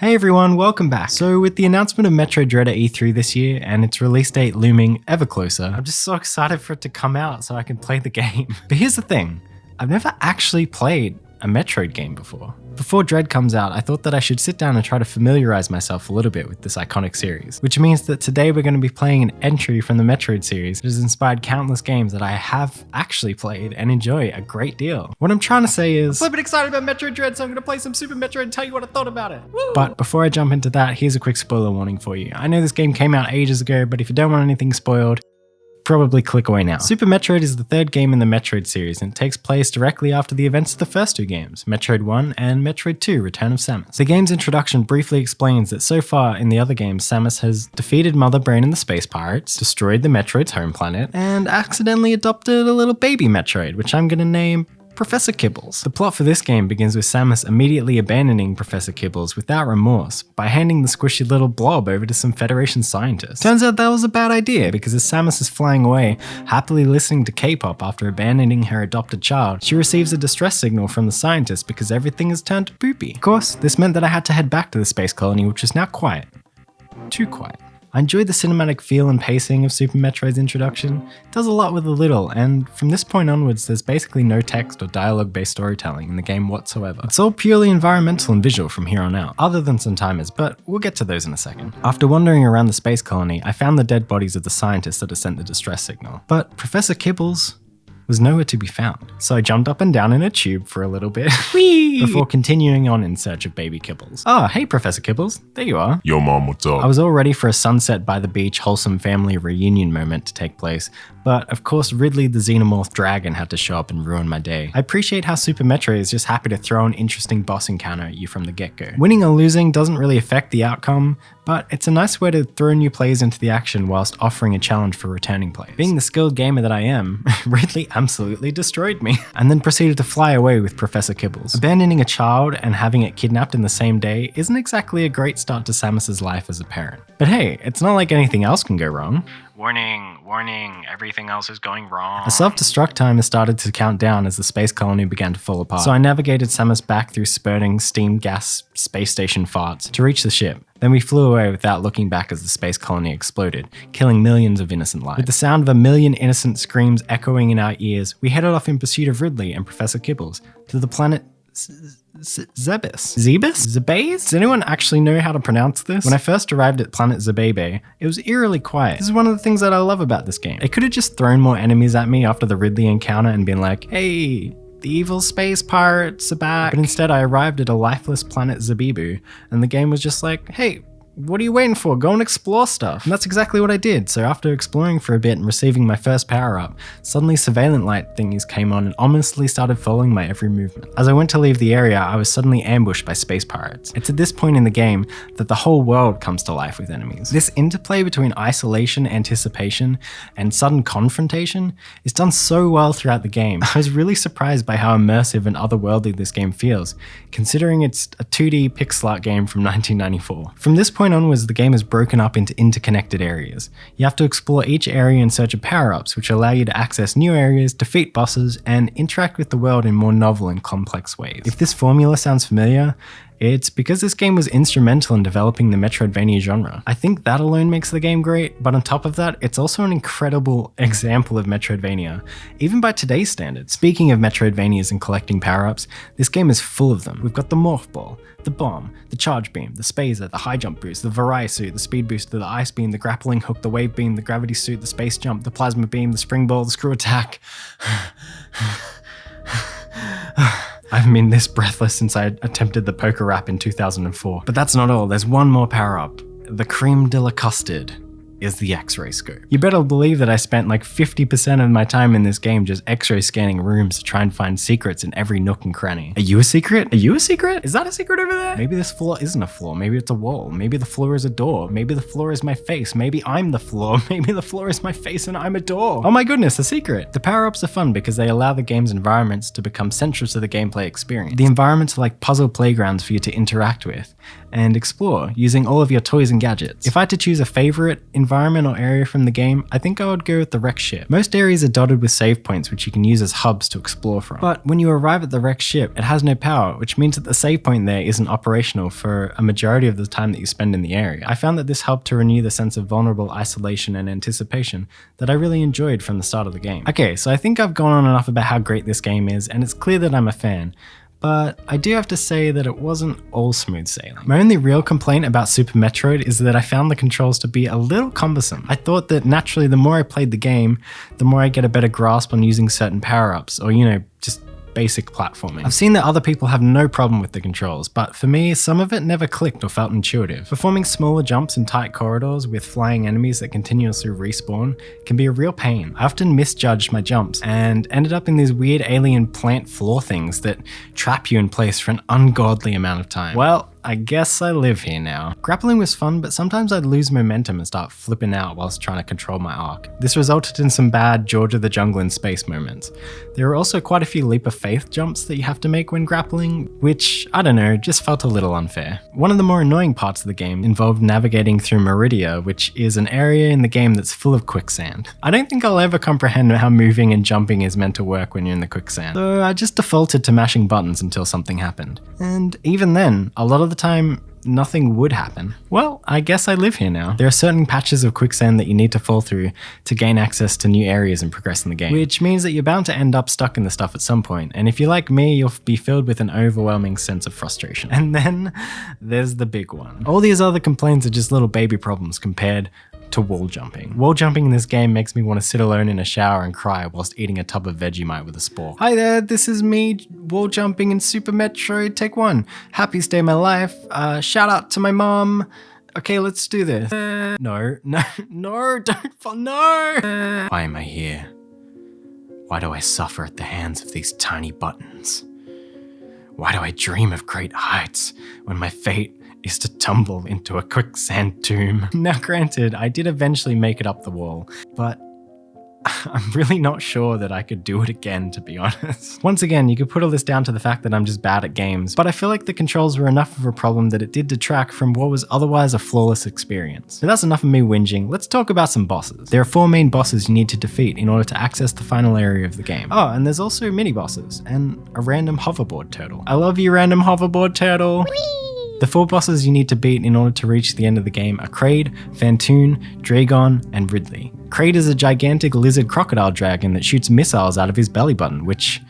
Hey everyone, welcome back. So with the announcement of Metroid Dread at E3 this year and its release date looming ever closer, I'm just so excited for it to come out so I can play the game. But here's the thing, I've never actually played a Metroid game before. Before Dread comes out, I thought that I should sit down and try to familiarize myself a little bit with this iconic series, which means that today we're going to be playing an entry from the Metroid series that has inspired countless games that I have actually played and enjoy a great deal. What I'm trying to say is, I'm flippin' excited about Metroid Dread, so I'm going to play some Super Metroid and tell you what I thought about it. Woo! But before I jump into that, here's a quick spoiler warning for you. I know this game came out ages ago, but if you don't want anything spoiled, probably click away now. Super Metroid is the third game in the Metroid series and it takes place directly after the events of the first two games, Metroid 1 and Metroid 2 Return of Samus. The game's introduction briefly explains that so far in the other games, Samus has defeated Mother Brain and the Space Pirates, destroyed the Metroid's home planet, and accidentally adopted a little baby Metroid, which I'm gonna name Professor Kibbles. The plot for this game begins with Samus immediately abandoning Professor Kibbles without remorse by handing the squishy little blob over to some Federation scientists. Turns out that was a bad idea because as Samus is flying away, happily listening to K-pop after abandoning her adopted child, she receives a distress signal from the scientists because everything has turned to poopy. Of course, this meant that I had to head back to the space colony, which is now quiet. Too quiet. I enjoyed the cinematic feel and pacing of Super Metroid's introduction. It does a lot with a little, and from this point onwards, there's basically no text or dialogue-based storytelling in the game whatsoever. It's all purely environmental and visual from here on out, other than some timers, but we'll get to those in a second. After wandering around the space colony, I found the dead bodies of the scientists that had sent the distress signal, but Professor Kibbles was nowhere to be found. So I jumped up and down in a tube for a little bit before continuing on in search of baby Kibbles. Oh, hey Professor Kibbles, there you are. Yo mom, what's up? I was all ready for a sunset by the beach, wholesome family reunion moment to take place, but of course Ridley the Xenomorph Dragon had to show up and ruin my day. I appreciate how Super Metroid is just happy to throw an interesting boss encounter at you from the get-go. Winning or losing doesn't really affect the outcome, but it's a nice way to throw new players into the action whilst offering a challenge for returning players. Being the skilled gamer that I am, Ridley absolutely destroyed me, and then proceeded to fly away with Professor Kibbles. Abandoning a child and having it kidnapped in the same day isn't exactly a great start to Samus's life as a parent. But hey, it's not like anything else can go wrong. Warning, warning, everything else is going wrong. A self-destruct timer started to count down as the space colony began to fall apart, so I navigated Samus back through spurting steam gas space station farts to reach the ship. Then we flew away without looking back as the space colony exploded, killing millions of innocent lives. With the sound of a million innocent screams echoing in our ears, we headed off in pursuit of Ridley and Professor Kibbles to the planet Zebes? Zebes? Does anyone actually know how to pronounce this? When I first arrived at planet Zebebe, it was eerily quiet. This is one of the things that I love about this game. It could have just thrown more enemies at me after the Ridley encounter and been like, hey, the evil space pirates are back. But instead I arrived at a lifeless planet Zebibu, and the game was just like, hey, what are you waiting for? Go and explore stuff. And that's exactly what I did. So after exploring for a bit and receiving my first power up, suddenly surveillance light thingies came on and ominously started following my every movement. As I went to leave the area, I was suddenly ambushed by space pirates. It's at this point in the game that the whole world comes to life with enemies. This interplay between isolation, anticipation, and sudden confrontation is done so well throughout the game. I was really surprised by how immersive and otherworldly this game feels, considering it's a 2D pixel art game from 1994. From this point onwards, the game is broken up into interconnected areas. You have to explore each area in search of power-ups, which allow you to access new areas, defeat bosses, and interact with the world in more novel and complex ways. If this formula sounds familiar, it's because this game was instrumental in developing the Metroidvania genre. I think that alone makes the game great, but on top of that, it's also an incredible example of Metroidvania, even by today's standards. Speaking of Metroidvanias and collecting power-ups, this game is full of them. We've got the Morph Ball, the Bomb, the Charge Beam, the Spazer, the High Jump Boost, the Vari Suit, the Speed Booster, the Ice Beam, the Grappling Hook, the Wave Beam, the Gravity Suit, the Space Jump, the Plasma Beam, the Spring Ball, the Screw Attack. I've been this breathless since I attempted the poker rap in 2004. But that's not all, there's one more power up. The creme de la custard is the X-ray scope. You better believe that I spent like 50% of my time in this game just X-ray scanning rooms to try and find secrets in every nook and cranny. Are you a secret? Are you a secret? Is that a secret over there? Maybe this floor isn't a floor. Maybe it's a wall. Maybe the floor is a door. Maybe the floor is my face. Maybe I'm the floor. Maybe the floor is my face and I'm a door. Oh my goodness, a secret. The power-ups are fun because they allow the game's environments to become central to the gameplay experience. The environments are like puzzle playgrounds for you to interact with and explore using all of your toys and gadgets. If I had to choose a favorite environment environment or area from the game, I think I would go with the wrecked ship. Most areas are dotted with save points which you can use as hubs to explore from. But when you arrive at the wrecked ship, it has no power, which means that the save point there isn't operational for a majority of the time that you spend in the area. I found that this helped to renew the sense of vulnerable isolation and anticipation that I really enjoyed from the start of the game. Okay, so I think I've gone on enough about how great this game is, and it's clear that I'm a fan. But I do have to say that it wasn't all smooth sailing. My only real complaint about Super Metroid is that I found the controls to be a little cumbersome. I thought that naturally the more I played the game, the more I get a better grasp on using certain power-ups, or just basic platforming. I've seen that other people have no problem with the controls, but for me, some of it never clicked or felt intuitive. Performing smaller jumps in tight corridors with flying enemies that continuously respawn can be a real pain. I often misjudged my jumps and ended up in these weird alien plant floor things that trap you in place for an ungodly amount of time. Well, I guess I live here now. Grappling was fun, but sometimes I'd lose momentum and start flipping out whilst trying to control my arc. This resulted in some bad George of the Jungle in space moments. There were also quite a few leap of faith jumps that you have to make when grappling, which, I don't know, just felt a little unfair. One of the more annoying parts of the game involved navigating through Meridia, which is an area in the game that's full of quicksand. I don't think I'll ever comprehend how moving and jumping is meant to work when you're in the quicksand, so I just defaulted to mashing buttons until something happened. And even then, a lot of the time, nothing would happen. Well, I guess I live here now. There are certain patches of quicksand that you need to fall through to gain access to new areas and progress in the game, which means that you're bound to end up stuck in the stuff at some point. And if you're like me, you'll be filled with an overwhelming sense of frustration. And then there's the big one. All these other complaints are just little baby problems compared to wall jumping. Wall jumping in this game makes me want to sit alone in a shower and cry whilst eating a tub of Vegemite with a spork. Hi there, this is me wall jumping in Super Metroid Take 1. Happiest day of my life. Shout out to my mom. Okay, let's do this. No, don't fall, no! Why am I here? Why do I suffer at the hands of these tiny buttons? Why do I dream of great heights when my fate is to tumble into a quicksand tomb? Now granted, I did eventually make it up the wall, but I'm really not sure that I could do it again, to be honest. Once again, you could put all this down to the fact that I'm just bad at games, but I feel like the controls were enough of a problem that it did detract from what was otherwise a flawless experience. So that's enough of me whinging. Let's talk about some bosses. There are 4 main bosses you need to defeat in order to access the final area of the game. Oh, and there's also mini bosses and a random hoverboard turtle. I love you, random hoverboard turtle. Whee! The 4 bosses you need to beat in order to reach the end of the game are Kraid, Phantoon, Draygon, and Ridley. Kraid is a gigantic lizard crocodile dragon that shoots missiles out of his belly button, which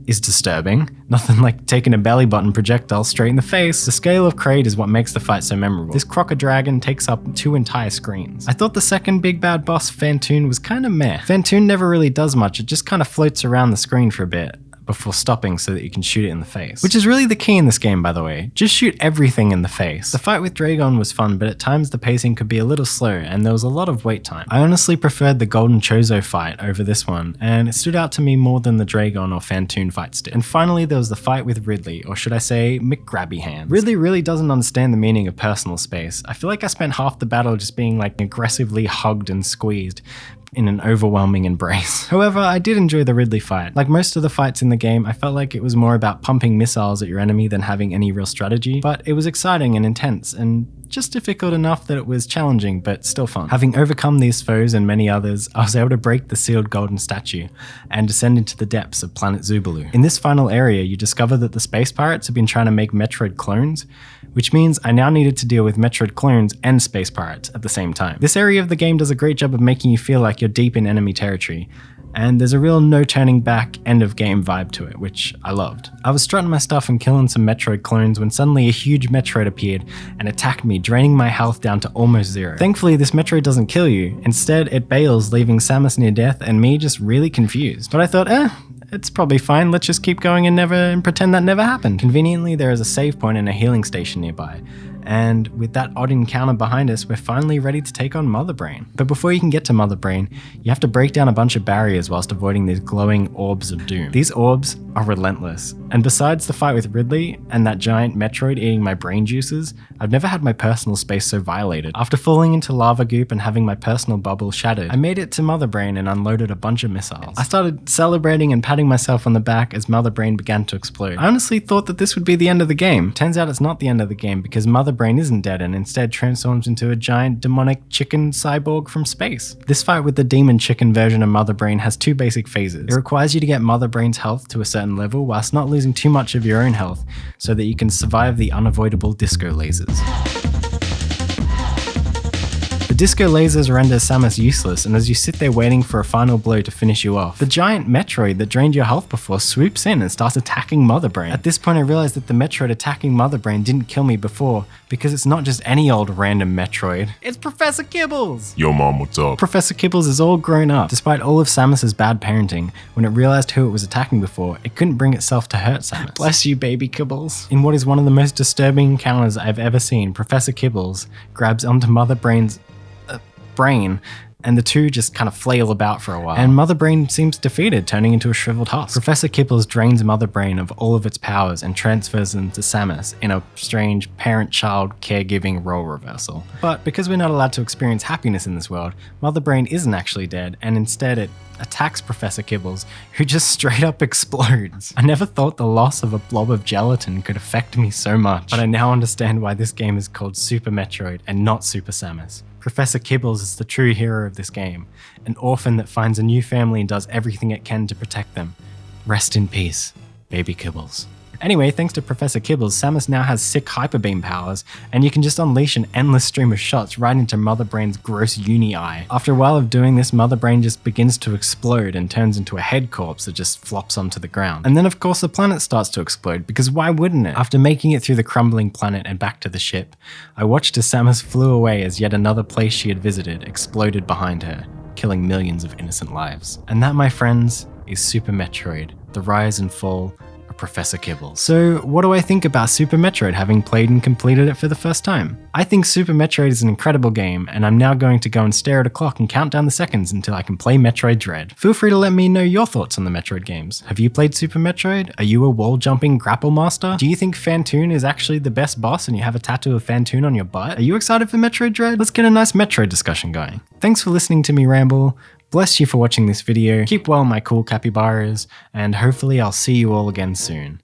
is disturbing. Nothing like taking a belly button projectile straight in the face. The scale of Kraid is what makes the fight so memorable. This crocodragon takes up 2 entire screens. I thought the second big bad boss, Phantoon, was kinda meh. Phantoon never really does much, it just kinda floats around the screen for a bit before stopping so that you can shoot it in the face. Which is really the key in this game, by the way. Just shoot everything in the face. The fight with Draygon was fun, but at times the pacing could be a little slow and there was a lot of wait time. I honestly preferred the Golden Chozo fight over this one, and it stood out to me more than the Draygon or Phantoon fights did. And finally, there was the fight with Ridley, or should I say, McGrabby Hands. Ridley really doesn't understand the meaning of personal space. I feel like I spent half the battle just being like aggressively hugged and squeezed in an overwhelming embrace. However, I did enjoy the Ridley fight. Like most of the fights in the game, I felt like it was more about pumping missiles at your enemy than having any real strategy, but it was exciting and intense and just difficult enough that it was challenging, but still fun. Having overcome these foes and many others, I was able to break the sealed golden statue and descend into the depths of planet Zubalu. In this final area, you discover that the space pirates have been trying to make Metroid clones, which means I now needed to deal with Metroid clones and space pirates at the same time. This area of the game does a great job of making you feel like you're deep in enemy territory, and there's a real no turning back end of game vibe to it, which I loved. I was strutting my stuff and killing some Metroid clones when suddenly a huge Metroid appeared and attacked me, draining my health down to almost 0. Thankfully, this Metroid doesn't kill you. Instead, it bails, leaving Samus near death and me just really confused. But I thought, it's probably fine, let's just keep going and pretend that never happened. Conveniently, there is a save point and a healing station nearby. And with that odd encounter behind us, we're finally ready to take on Mother Brain. But before you can get to Mother Brain, you have to break down a bunch of barriers whilst avoiding these glowing orbs of doom. These orbs are relentless, and besides the fight with Ridley and that giant Metroid eating my brain juices, I've never had my personal space so violated. After falling into lava goop and having my personal bubble shattered, I made it to Mother Brain and unloaded a bunch of missiles. I started celebrating and patting myself on the back as Mother Brain began to explode. I honestly thought that this would be the end of the game. Turns out it's not the end of the game because Mother Brain isn't dead and instead transforms into a giant demonic chicken cyborg from space. This fight with the demon chicken version of Mother Brain has two basic phases. It requires you to get Mother Brain's health to a certain level whilst not losing too much of your own health so that you can survive the unavoidable disco lasers. The disco lasers render Samus useless, and as you sit there waiting for a final blow to finish you off, the giant Metroid that drained your health before swoops in and starts attacking Mother Brain. At this point I realized that the Metroid attacking Mother Brain didn't kill me before, because it's not just any old random Metroid, it's Professor Kibbles! Yo mom, what's up? Professor Kibbles is all grown up. Despite all of Samus's bad parenting, when it realized who it was attacking before, it couldn't bring itself to hurt Samus. Bless you, baby Kibbles. In what is one of the most disturbing encounters I've ever seen, Professor Kibbles grabs onto Mother Brain's brain, and the two just kind of flail about for a while. And Mother Brain seems defeated, turning into a shriveled husk. Professor Kibbles drains Mother Brain of all of its powers and transfers them to Samus in a strange parent-child caregiving role reversal. But because we're not allowed to experience happiness in this world, Mother Brain isn't actually dead, and instead it attacks Professor Kibbles, who just straight up explodes. I never thought the loss of a blob of gelatin could affect me so much, but I now understand why this game is called Super Metroid and not Super Samus. Professor Kibbles is the true hero of this game, an orphan that finds a new family and does everything it can to protect them. Rest in peace, baby Kibbles. Anyway, thanks to Professor Kibbles, Samus now has sick hyper beam powers, and you can just unleash an endless stream of shots right into Mother Brain's gross uni eye. After a while of doing this, Mother Brain just begins to explode and turns into a head corpse that just flops onto the ground. And then of course the planet starts to explode, because why wouldn't it? After making it through the crumbling planet and back to the ship, I watched as Samus flew away as yet another place she had visited exploded behind her, killing millions of innocent lives. And that, my friends, is Super Metroid, the rise and fall Professor Kibbles. So what do I think about Super Metroid, having played and completed it for the first time? I think Super Metroid is an incredible game, and I'm now going to go and stare at a clock and count down the seconds until I can play Metroid Dread. Feel free to let me know your thoughts on the Metroid games. Have you played Super Metroid? Are you a wall-jumping grapple master? Do you think Phantoon is actually the best boss and you have a tattoo of Phantoon on your butt? Are you excited for Metroid Dread? Let's get a nice Metroid discussion going. Thanks for listening to me ramble. Bless you for watching this video, keep well my cool capybaras, and hopefully I'll see you all again soon.